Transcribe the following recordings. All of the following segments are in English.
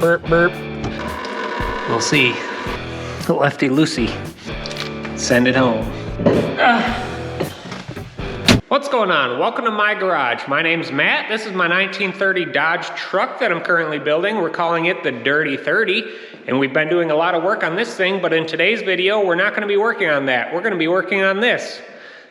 Burp, burp. We'll see. Lefty loosey. Send it home. What's going on? Welcome to my garage. My name's Matt. This is my 1930 Dodge truck that I'm currently building. We're calling it the Dirty 30, and we've been doing a lot of work on this thing, but in today's video, we're not gonna be working on that. We're gonna be working on this.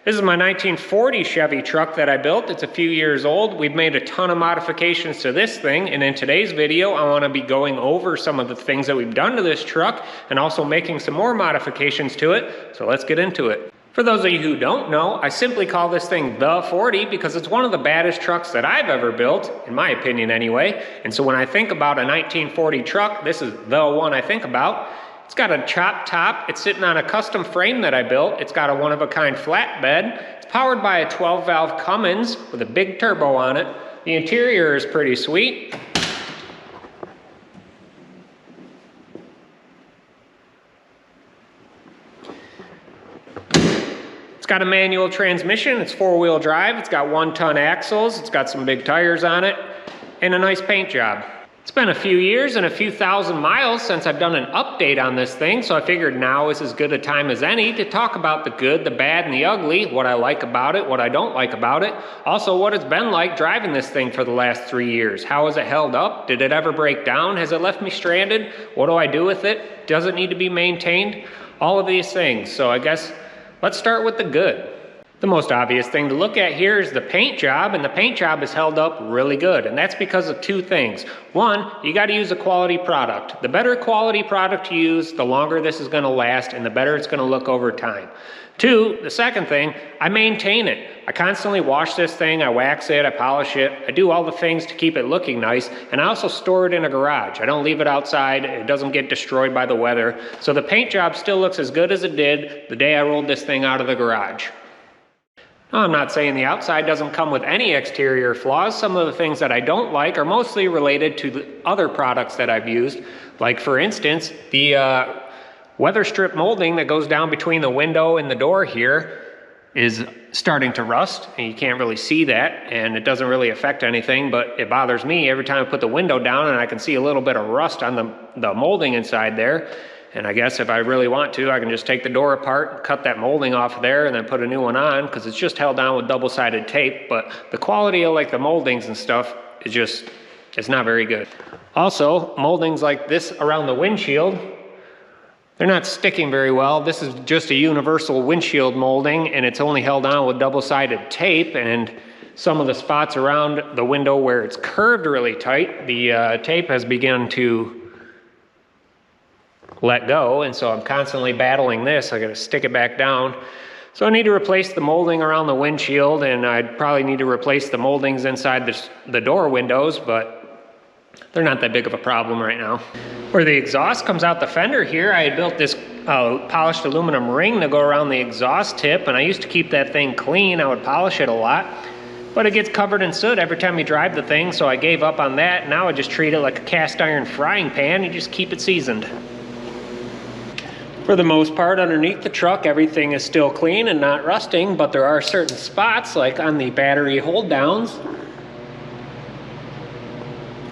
This is my 1940 Chevy truck that I built. It's a few years old. We've made a ton of modifications to this thing, and in today's video, I wanna be going over some of the things that we've done to this truck and also making some more modifications to it. So let's get into it. For those of you who don't know, I simply call this thing the 40 because it's one of the baddest trucks that I've ever built, in my opinion anyway. And so when I think about a 1940 truck, this is the one I think about. It's got a chop top. It's sitting on a custom frame that I built. It's got a one-of-a-kind flatbed. It's powered by a 12-valve Cummins with a big turbo on it. The interior is pretty sweet. It's got a manual transmission. It's four-wheel drive. It's got 1-ton axles. It's got some big tires on it and a nice paint job. It's been a few years and a few thousand miles since I've done an update on this thing, so I figured now is as good a time as any to talk about the good, the bad, and the ugly, what I like about it, what I don't like about it, also what it's been like driving this thing for the last 3 years. How has it held up? Did it ever break down? Has it left me stranded? What do I do with it? Does it need to be maintained? All of these things. So I guess let's start with the good. The most obvious thing to look at here is the paint job, and the paint job is held up really good, and that's because of two things. One, you got to use a quality product. The better quality product you use, the longer this is going to last, and the better it's going to look over time. Two, the second thing, I maintain it. I constantly wash this thing, I wax it, I polish it, I do all the things to keep it looking nice, and I also store it in a garage. I don't leave it outside, it doesn't get destroyed by the weather, so the paint job still looks as good as it did the day I rolled this thing out of the garage. Now, I'm not saying the outside doesn't come with any exterior flaws. Some of the things that I don't like are mostly related to the other products that I've used. Like, for instance, the weather strip molding that goes down between the window and the door here is starting to rust, and you can't really see that, and it doesn't really affect anything, but it bothers me every time I put the window down and I can see a little bit of rust on the molding inside there. And I guess if I really want to, I can just take the door apart, cut that molding off there, and then put a new one on, because it's just held down with double-sided tape. But the quality of like the moldings and stuff is just, it's not very good. Also, moldings like this around the windshield, they're not sticking very well. This is just a universal windshield molding, and it's only held on with double-sided tape, and some of the spots around the window where it's curved really tight, the tape has begun to let go, and so I'm constantly battling this. I gotta stick it back down. So I need to replace the molding around the windshield, and I'd probably need to replace the moldings inside the door windows, but they're not that big of a problem right now. Where the exhaust comes out the fender here, I had built this polished aluminum ring to go around the exhaust tip, and I used to keep that thing clean. I would polish it a lot, but it gets covered in soot every time you drive the thing, so I gave up on that. Now I just treat it like a cast iron frying pan. You just keep it seasoned. For the most part, underneath the truck, everything is still clean and not rusting, but there are certain spots, like on the battery hold downs,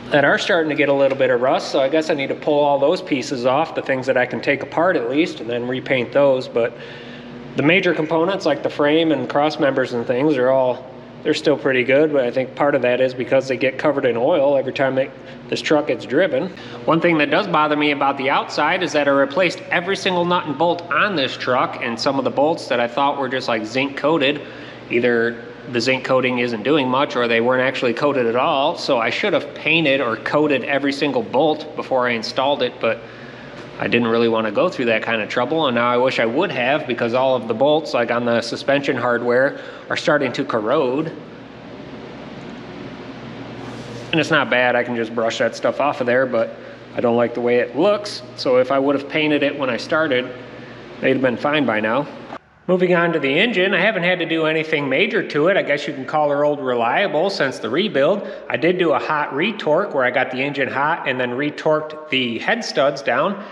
that are starting to get a little bit of rust, so I guess I need to pull all those pieces off, the things that I can take apart at least, and then repaint those. But the major components, like the frame and cross members and things, they're still pretty good, but I think part of that is because they get covered in oil every time this truck gets driven. One thing that does bother me about the outside is that I replaced every single nut and bolt on this truck, and some of the bolts that I thought were just like zinc coated, either the zinc coating isn't doing much or they weren't actually coated at all, so I should have painted or coated every single bolt before I installed it, but I didn't really want to go through that kind of trouble, and now I wish I would have, because all of the bolts, like on the suspension hardware, are starting to corrode. And it's not bad, I can just brush that stuff off of there, but I don't like the way it looks, so if I would have painted it when I started, they'd have been fine by now. Moving on to the engine, I haven't had to do anything major to it. I guess you can call her old reliable since the rebuild. I did do a hot retorque where I got the engine hot and then retorqued the head studs down,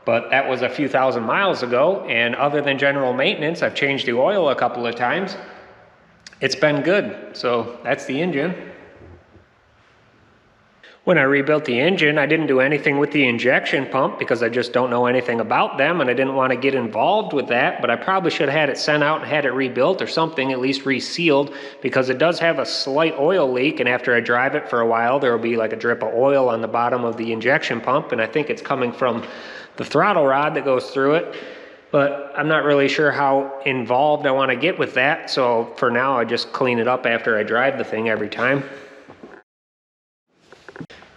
but that was a few thousand miles ago, and other than general maintenance, I've changed the oil a couple of times. It's been good, so that's the engine. When I rebuilt the engine, I didn't do anything with the injection pump because I just don't know anything about them and I didn't want to get involved with that, but I probably should have had it sent out and had it rebuilt or something, at least resealed, because it does have a slight oil leak, and after I drive it for a while, there will be like a drip of oil on the bottom of the injection pump, and I think it's coming from the throttle rod that goes through it, but I'm not really sure how involved I want to get with that, so for now I just clean it up after I drive the thing every time.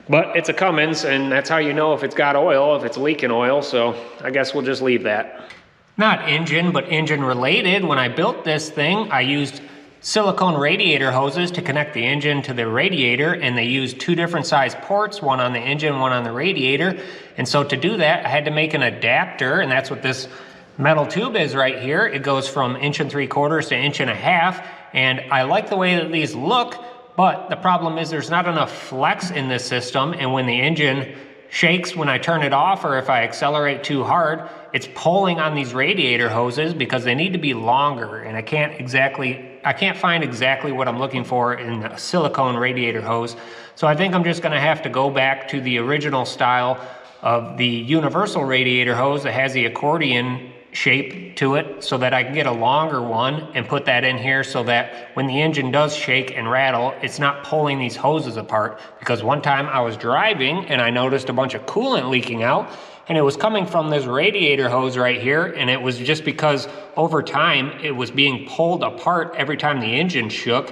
But it's a Cummins, and that's how you know if it's got oil, if it's leaking oil, so I guess we'll just leave that. Not engine, but engine related. When I built this thing, I used silicone radiator hoses to connect the engine to the radiator, and they used 2 different size ports, one on the engine, one on the radiator. And so to do that, I had to make an adapter, and that's what this metal tube is right here. It goes from 1 3/4 to 1.5 inches, and I like the way that these look. But the problem is there's not enough flex in this system, and when the engine shakes when I turn it off or if I accelerate too hard, it's pulling on these radiator hoses because they need to be longer, and I can't find exactly what I'm looking for in a silicone radiator hose. So I think I'm just gonna have to go back to the original style of the universal radiator hose that has the accordion shape to it, so that I can get a longer one and put that in here so that when the engine does shake and rattle, it's not pulling these hoses apart. Because one time I was driving and I noticed a bunch of coolant leaking out, and it was coming from this radiator hose right here, and it was just because over time it was being pulled apart every time the engine shook.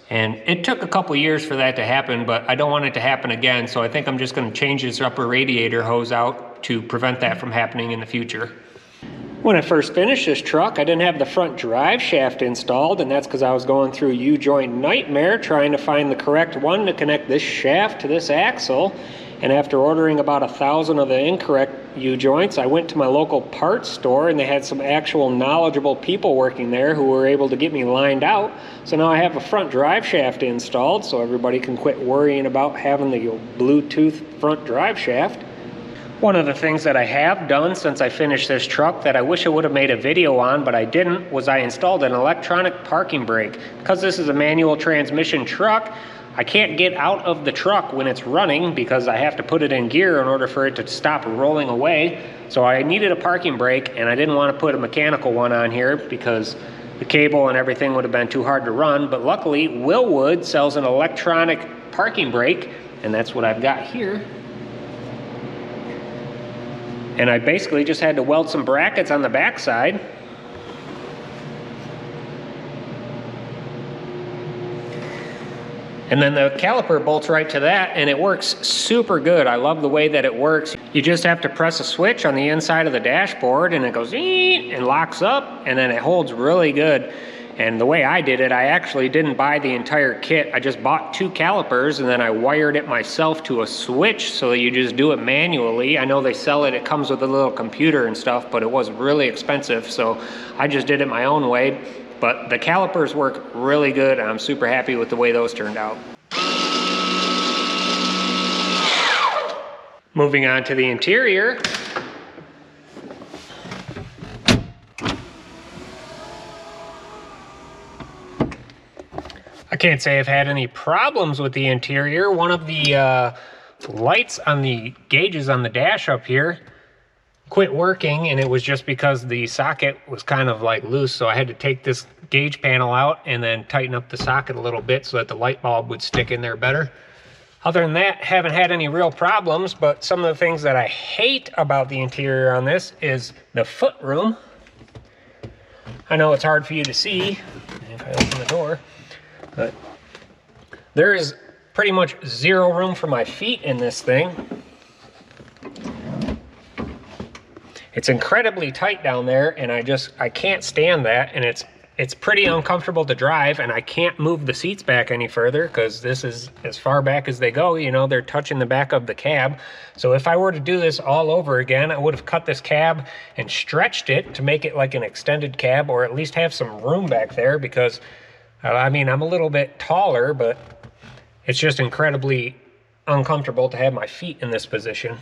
And it took a couple years for that to happen, but I don't want it to happen again, so I think I'm just going to change this upper radiator hose out to prevent that from happening in the future. When I first finished this truck, I didn't have the front drive shaft installed, and that's because I was going through a U-joint nightmare trying to find the correct one to connect this shaft to this axle. And after ordering about 1,000 of the incorrect U-joints, I went to my local parts store, and they had some actual knowledgeable people working there who were able to get me lined out. So now I have a front drive shaft installed, so everybody can quit worrying about having the Bluetooth front drive shaft. One of the things that I have done since I finished this truck that I wish I would have made a video on, but I didn't, was I installed an electronic parking brake. Because this is a manual transmission truck, I can't get out of the truck when it's running because I have to put it in gear in order for it to stop rolling away. So I needed a parking brake, and I didn't want to put a mechanical one on here because the cable and everything would have been too hard to run. But luckily, Willwood sells an electronic parking brake, and that's what I've got here. And I basically just had to weld some brackets on the backside. And then the caliper bolts right to that, and it works super good. I love the way that it works. You just have to press a switch on the inside of the dashboard, and it goes and locks up, and then it holds really good. And the way I did it, I actually didn't buy the entire kit. I just bought 2 calipers, and then I wired it myself to a switch so that you just do it manually. I know they sell it, it comes with a little computer and stuff, but it was really expensive, so I just did it my own way. But the calipers work really good, and I'm super happy with the way those turned out. Moving on to the interior. I can't say I've had any problems with the interior. One of the lights on the gauges on the dash up here quit working, and it was just because the socket was kind of like loose, so I had to take this gauge panel out and then tighten up the socket a little bit so that the light bulb would stick in there better. Other than that, haven't had any real problems, but some of the things that I hate about the interior on this is the foot room. I know it's hard for you to see if I open the door, but there is pretty much zero room for my feet in this thing. It's incredibly tight down there, and I can't stand that, and it's pretty uncomfortable to drive, and I can't move the seats back any further because this is as far back as they go. You know, they're touching the back of the cab. So if I were to do this all over again, I would have cut this cab and stretched it to make it like an extended cab, or at least have some room back there, because I mean, I'm a little bit taller, but it's just incredibly uncomfortable to have my feet in this position.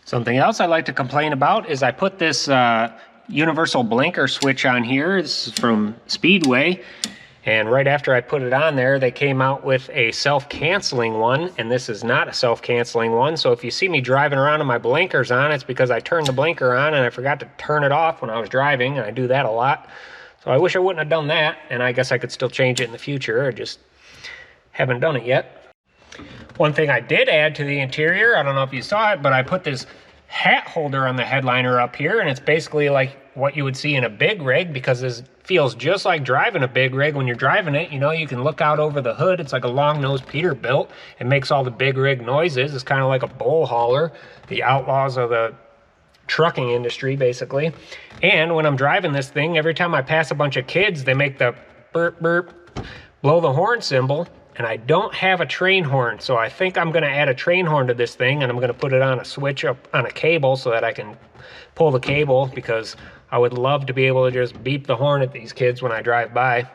Something else I like to complain about is I put this universal blinker switch on here. This is from Speedway, And right after I put it on there, they came out with a self-canceling one, and this is not a self-canceling one. So if you see me driving around with my blinkers on, it's because I turned the blinker on and I forgot to turn it off when I was driving, and I do that a lot. So I wish I wouldn't have done that, and I guess I could still change it in the future. I just haven't done it yet. One thing I did add to the interior, I don't know if you saw it, but I put this hat holder on the headliner up here, and it's basically like what you would see in a big rig, because this feels just like driving a big rig when you're driving it. You know, you can look out over the hood. It's like a long-nosed Peterbilt. It makes all the big rig noises. It's kind of like a bull hauler, the outlaws of the trucking industry, basically. And when I'm driving this thing, every time I pass a bunch of kids, they make the burp, burp, blow the horn symbol. And I don't have a train horn, so I think I'm going to add a train horn to this thing, and I'm going to put it on a switch up on a cable so that I can pull the cable, because I would love to be able to just beep the horn at these kids when I drive by.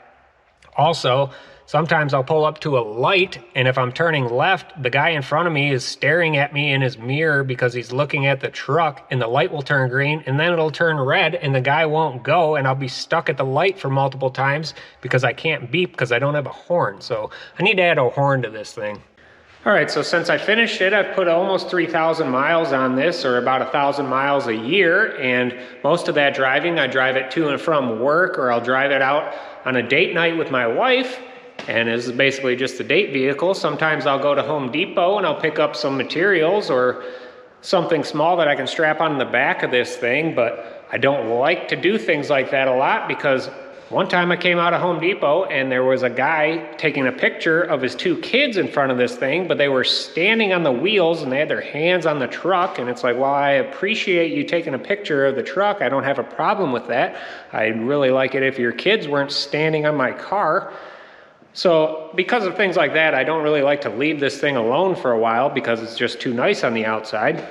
Also, sometimes I'll pull up to a light, and if I'm turning left, the guy in front of me is staring at me in his mirror because he's looking at the truck, and the light will turn green, and then it'll turn red, and the guy won't go, and I'll be stuck at the light for multiple times because I can't beep because I don't have a horn. So I need to add a horn to this thing. All right, so since I finished it, I've put almost 3,000 miles on this, or about 1,000 miles a year, and most of that driving, I drive it to and from work, or I'll drive it out on a date night with my wife. And this is basically just a date vehicle. Sometimes I'll go to Home Depot and I'll pick up some materials or something small that I can strap on the back of this thing, but I don't like to do things like that a lot, because one time I came out of Home Depot and there was a guy taking a picture of his 2 kids in front of this thing, but they were standing on the wheels and they had their hands on the truck, and it's like, well, I appreciate you taking a picture of the truck. I don't have a problem with that. I'd really like it if your kids weren't standing on my car. So because of things like that, I don't really like to leave this thing alone for a while because it's just too nice on the outside.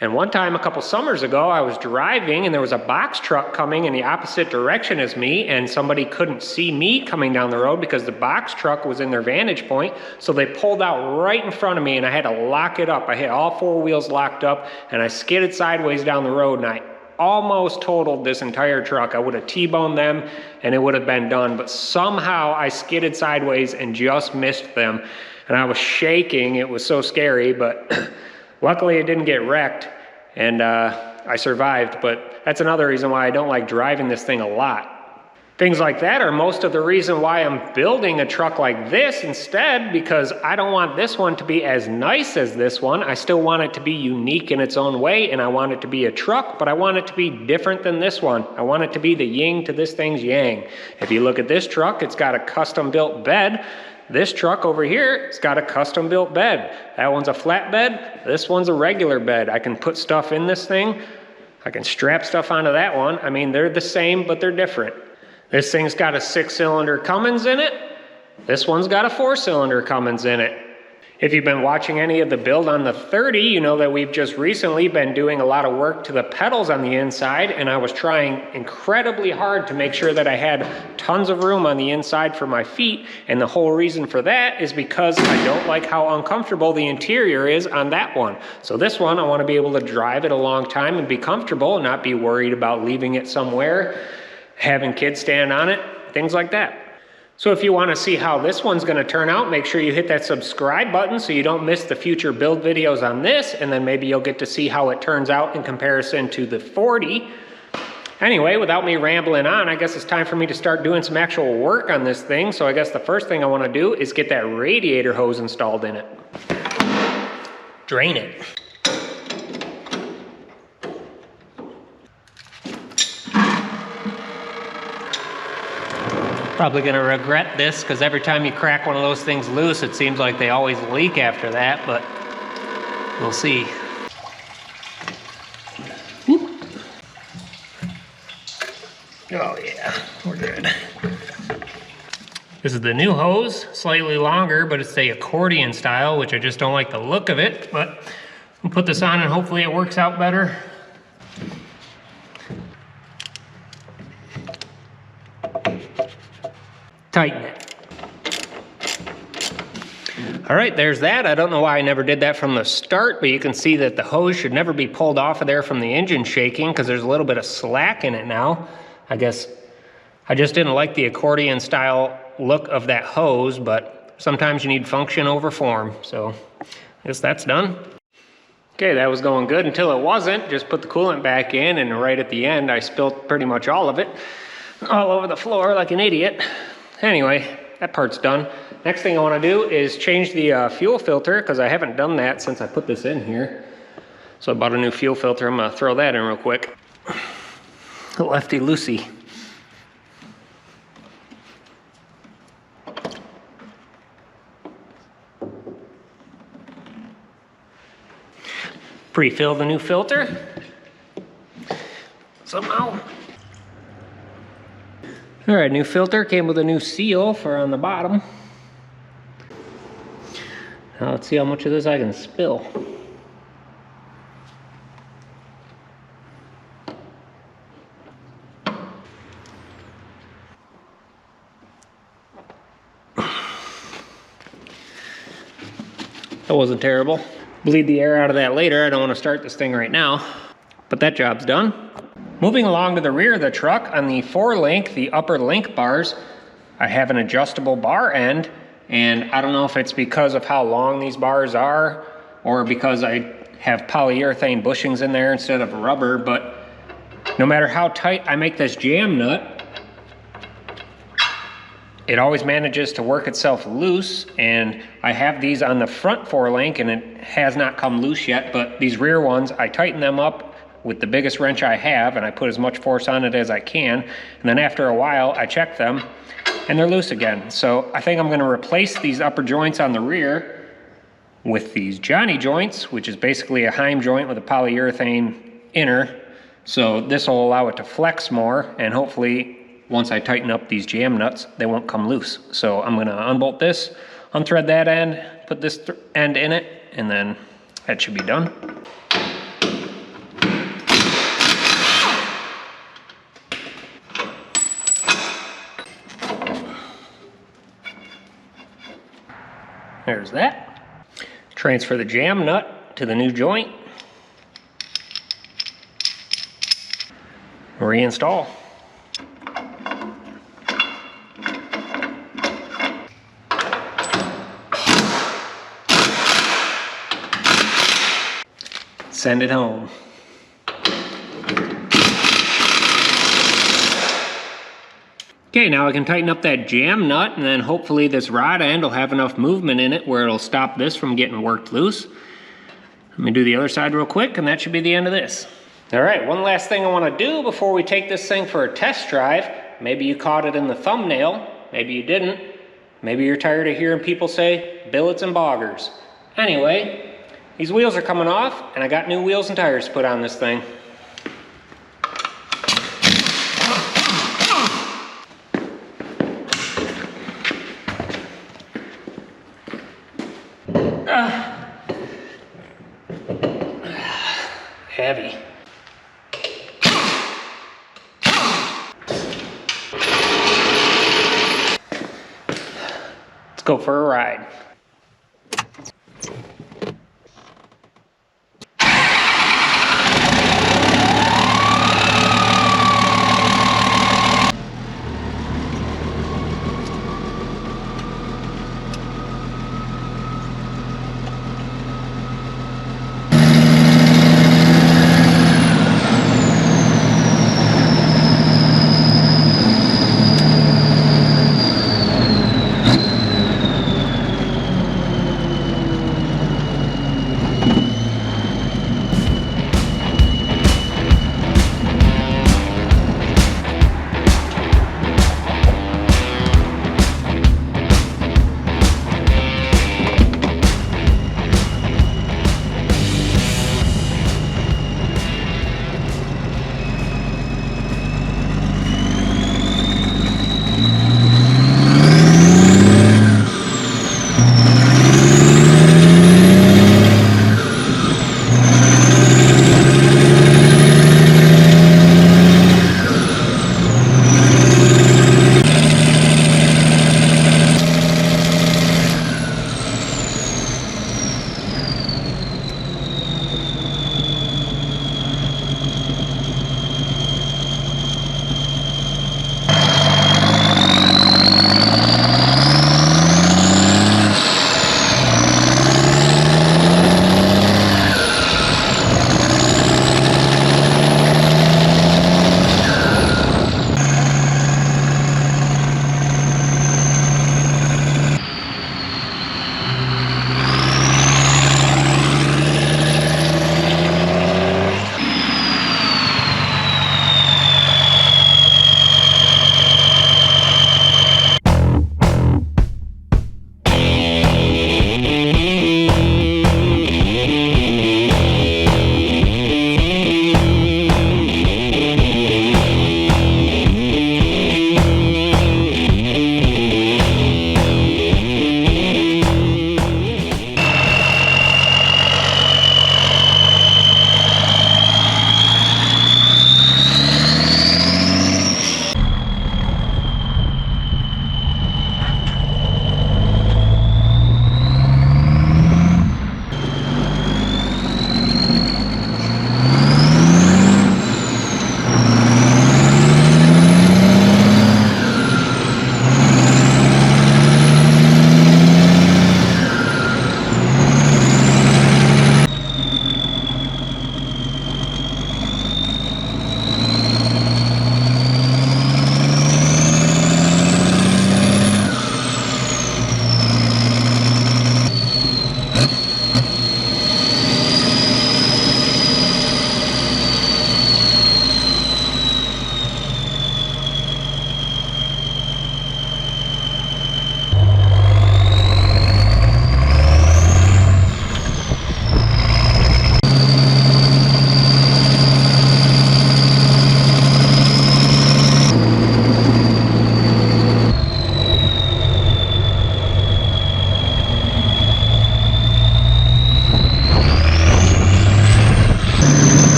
And one time a couple summers ago, I was driving and there was a box truck coming in the opposite direction as me, and somebody couldn't see me coming down the road because the box truck was in their vantage point. So they pulled out right in front of me and I had to lock it up. I had all 4 wheels locked up and I skidded sideways down the road, and I almost totaled this entire truck. I would have T-boned them and it would have been done, but somehow I skidded sideways and just missed them. And I was shaking. It was so scary, but luckily it didn't get wrecked, and I survived. But that's another reason why I don't like driving this thing a lot. Things like that are most of the reason why I'm building a truck like this instead, because I don't want this one to be as nice as this one. I still want it to be unique in its own way, and I want it to be a truck, but I want it to be different than this one. I want it to be the yin to this thing's yang. If you look at this truck, it's got a custom built bed. This truck over here, it's got a custom built bed. That one's a flatbed. This one's a regular bed. I can put stuff in this thing. I can strap stuff onto that one. I mean, they're the same, but they're different. This thing's got a 6-cylinder Cummins in it. This one's got a 4-cylinder Cummins in it. If you've been watching any of the build on the 30, you know that we've just recently been doing a lot of work to the pedals on the inside, and I was trying incredibly hard to make sure that I had tons of room on the inside for my feet, and the whole reason for that is because I don't like how uncomfortable the interior is on that one. So this one, I want to be able to drive it a long time and be comfortable and not be worried about leaving it somewhere, having kids stand on it, things like that. So if you want to see how this one's going to turn out, make sure you hit that subscribe button so you don't miss the future build videos on this, and then maybe you'll get to see how it turns out in comparison to the 40. Anyway, without me rambling on, I guess it's time for me to start doing some actual work on this thing. So I guess the first thing I want to do is get that radiator hose installed in it. Drain it. Probably gonna regret this, because every time you crack one of those things loose, it seems like they always leak after that, but we'll see. Whoop. Oh yeah, we're good. This is the new hose, slightly longer, but it's the accordion style, which I just don't like the look of it, but we'll put this on and hopefully it works out better. Tighten it. All right, there's that. I don't know why I never did that from the start, but you can see that the hose should never be pulled off of there from the engine shaking, because there's a little bit of slack in it now. I I just didn't like the accordion style look of that hose, but sometimes you need function over form. So I guess that's done. Okay, that was going good until it wasn't. Just put the coolant back in, and right at the end, I spilled pretty much all of it all over the floor like an idiot. Anyway, that part's done. Next thing I want to do is change the fuel filter, because I haven't done that since I put this in here. So I bought a new fuel filter. I'm going to throw that in real quick. Lefty loosey. Pre-fill the new filter somehow. All right, new filter came with a new seal for on the bottom. Now let's see how much of this I can spill. That wasn't terrible. Bleed the air out of that later. I don't want to start this thing right now, but that job's done. Moving along to the rear of the truck, on the 4-link, the upper link bars, I have an adjustable bar end, and I don't know if it's because of how long these bars are or because I have polyurethane bushings in there instead of rubber, but no matter how tight I make this jam nut, it always manages to work itself loose. And I have these on the front 4-link and it has not come loose yet, but these rear ones, I tighten them up with the biggest wrench I have and I put as much force on it as I can. And then after a while, I check them and they're loose again. So I think I'm gonna replace these upper joints on the rear with these Johnny joints, which is basically a Heim joint with a polyurethane inner. So this will allow it to flex more, and hopefully once I tighten up these jam nuts, they won't come loose. So I'm gonna unbolt this, unthread that end, put this end in it, and then that should be done. There's that. Transfer the jam nut to the new joint. Reinstall. Send it home. Okay, now I can tighten up that jam nut, and then hopefully this rod end will have enough movement in it where it'll stop this from getting worked loose. Let me do the other side real quick, and that should be the end of this. All right, one last thing I want to do before we take this thing for a test drive. Maybe you caught it in the thumbnail, maybe you didn't. Maybe you're tired of hearing people say billets and boggers. Anyway, these wheels are coming off, and I got new wheels and tires put on this thing. Heavy. Let's go for a ride.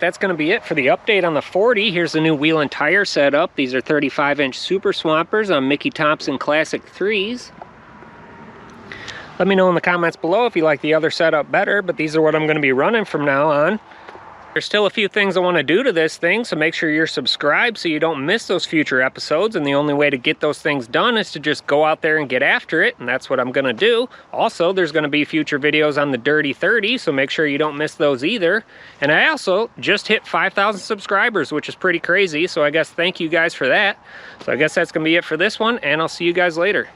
that's going to be it for the update on the 40. Here's the new wheel and tire setup. These are 35-inch Super Swampers on Mickey Thompson Classic 3s. Let me know in the comments below if you like the other setup better, but these are what I'm going to be running from now on. There's still a few things I want to do to this thing, so make sure you're subscribed so you don't miss those future episodes, and the only way to get those things done is to just go out there and get after it, and that's what I'm going to do. Also, there's going to be future videos on the Dirty 30, so make sure you don't miss those either. And I also just hit 5,000 subscribers, which is pretty crazy, so I guess thank you guys for that. So I guess that's going to be it for this one, and I'll see you guys later.